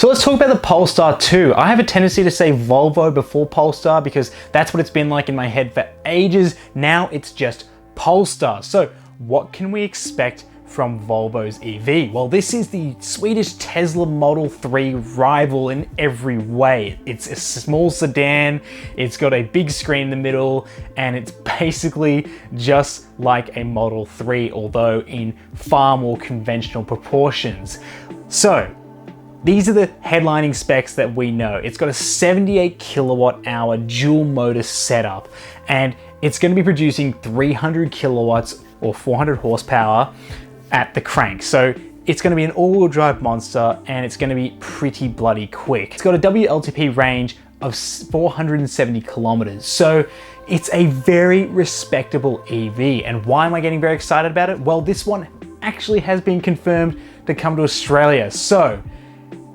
So let's talk about the Polestar 2. I have a tendency to say Volvo before Polestar because that's what it's been like in my head for ages. Now it's just Polestar. So what can we expect from Volvo's EV? Well, this is the Swedish Tesla Model 3 rival in every way. It's a small sedan, it's got a big screen in the middle, and it's basically just like a Model 3, although in far more conventional proportions. So, these are the headlining specs that we know. It's got a 78 kilowatt hour dual motor setup, and it's going to be producing 300 kilowatts or 400 horsepower at the crank. So it's going to be an all-wheel drive monster, and it's going to be pretty bloody quick. It's got a WLTP range of 470 kilometers. So it's a very respectable EV. And why am I getting very excited about it? Well, this one actually has been confirmed to come to Australia. So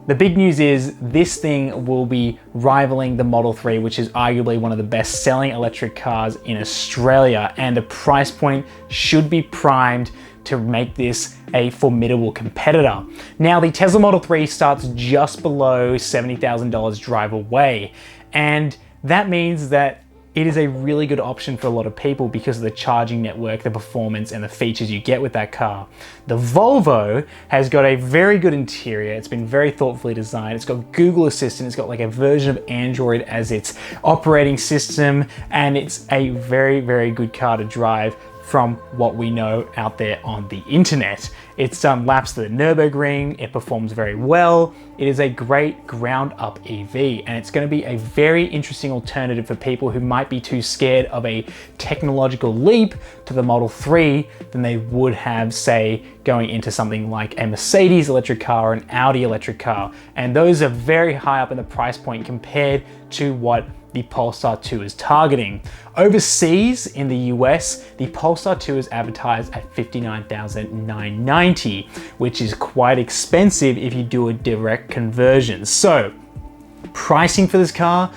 the big news is this thing will be rivaling the Model 3, which is arguably one of the best selling electric cars in Australia, and the price point should be primed to make this a formidable competitor. Now, the Tesla Model 3 starts just below $70,000 drive away, and that means that it is a really good option for a lot of people because of the charging network, the performance, and the features you get with that car. The Volvo has got a very good interior. It's been very thoughtfully designed. It's got Google Assistant. It's got like a version of Android as its operating system, and it's a very, very good car to drive from what we know out there on the internet. It's done laps to the Nürburgring, it performs very well, it is a great ground up EV, and it's going to be a very interesting alternative for people who might be too scared of a technological leap to the Model 3 than they would have, say, going into something like a Mercedes electric car or an Audi electric car. And those are very high up in the price point compared to what the Polestar 2 is targeting. Overseas in the US, the Polestar 2 is advertised at $59,990, which is quite expensive if you do a direct conversion. So, pricing for this car,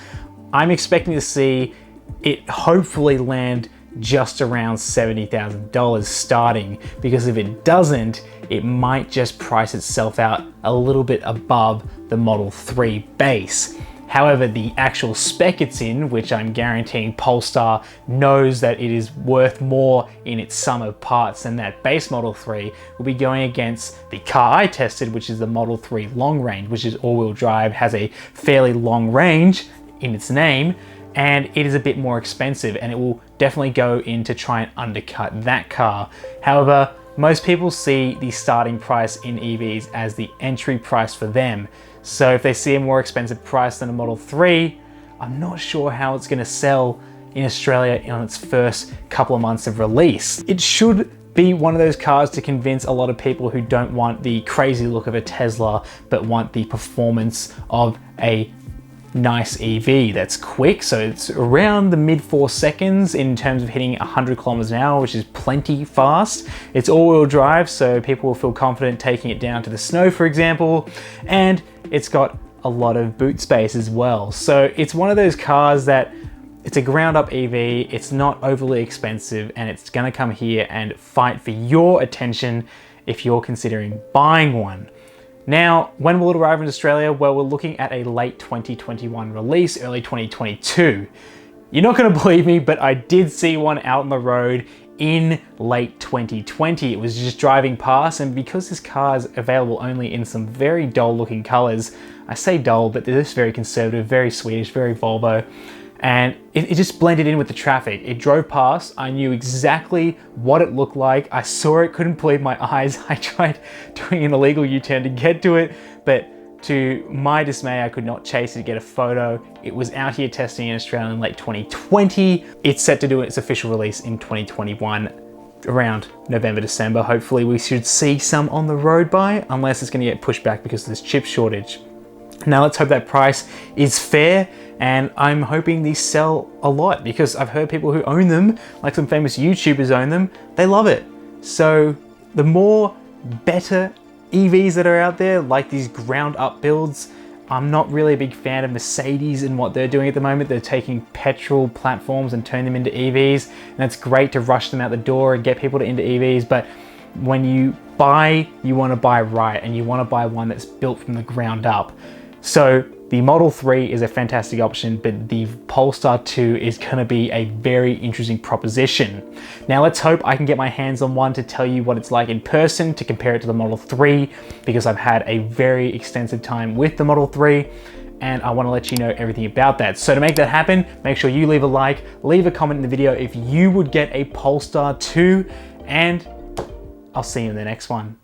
I'm expecting to see it hopefully land just around $70,000 starting, because if it doesn't, it might just price itself out a little bit above the Model 3 base. However, the actual spec it's in, which I'm guaranteeing Polestar knows that it is worth more in its sum of parts than that base Model 3, will be going against the car I tested, which is the Model 3 Long Range, which is all-wheel drive, has a fairly long range in its name, and it is a bit more expensive, and it will definitely go in to try and undercut that car. However, most people see the starting price in EVs as the entry price for them. So if they see a more expensive price than a Model 3, I'm not sure how it's going to sell in Australia on its first couple of months of release. It should be one of those cars to convince a lot of people who don't want the crazy look of a Tesla, but want the performance of a nice EV that's quick. So it's around the mid 4 seconds in terms of hitting 100 kilometers an hour, which is plenty fast. It's all-wheel drive, so people will feel confident taking it down to the snow, for example, and it's got a lot of boot space as well. So it's one of those cars that it's a ground up EV, it's not overly expensive, and it's gonna come here and fight for your attention if you're considering buying one. Now, when will it arrive in Australia? Well, we're looking at a late 2021 release, early 2022. You're not gonna believe me, but I did see one out on the road in late 2020. It was just driving past, and because this car is available only in some very dull looking colors, I say dull, but they're just very conservative, very Swedish, very Volvo, and it just blended in with the traffic. It drove past, I knew exactly what it looked like. I saw it, couldn't believe my eyes. I tried doing an illegal U-turn to get to it, but to my dismay, I could not chase it to get a photo. It was out here testing in Australia in late 2020. It's set to do its official release in 2021, around November, December. Hopefully we should see some on the road by, unless it's gonna get pushed back because of this chip shortage. Now let's hope that price is fair, and I'm hoping these sell a lot because I've heard people who own them, like some famous YouTubers own them, they love it. So the more better EVs that are out there, like these ground up builds, I'm not really a big fan of Mercedes and what they're doing at the moment. They're taking petrol platforms and turning them into EVs, and it's great to rush them out the door and get people into EVs, but when you buy, you want to buy right, and you want to buy one that's built from the ground up. So the Model 3 is a fantastic option, but the Polestar 2 is going to be a very interesting proposition. Now let's hope I can get my hands on one to tell you what it's like in person, to compare it to the Model 3, because I've had a very extensive time with the Model 3 and I want to let you know everything about that. So to make that happen, make sure you leave a like, leave a comment in the video if you would get a Polestar 2, and I'll see you in the next one.